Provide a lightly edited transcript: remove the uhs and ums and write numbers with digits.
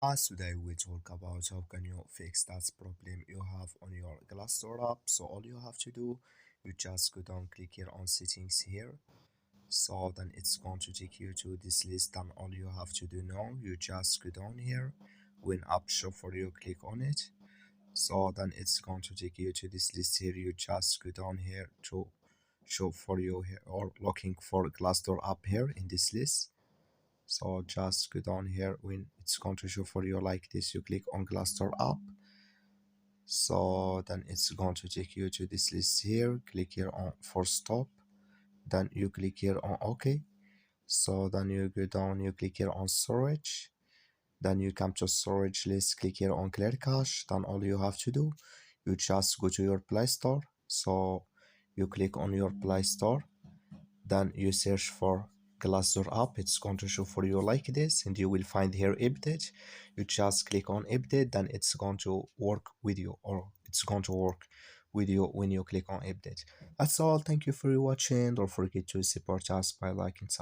As today we talk about how can you fix that problem you have on your Glassdoor app. So all you have to do, you just go down, click here on settings here. So then it's going to take you to this list. Then all you have to do now, you just go down here. When app show for you, click on it. So then it's going to take you to this list here. You just go down here to show for you here or looking for Glassdoor app here in this list. So just go down here. When it's going to show for you like this, you click on Glassdoor app. So then it's going to take you to this list here. Click here on for stop. Then you click here on OK. So then you go down, you click here on storage. Then you come to storage list, click here on clear cache. Then all you have to do, you just go to your Play Store. So you click on your Play Store. Then you search for Glassdoor app. It's going to show for you like this, and you will find here update. You just click on update, then it's going to work with you, or it's going to work with you when you click on update. That's all. Thank you for watching. Don't forget to support us by liking, subscribing.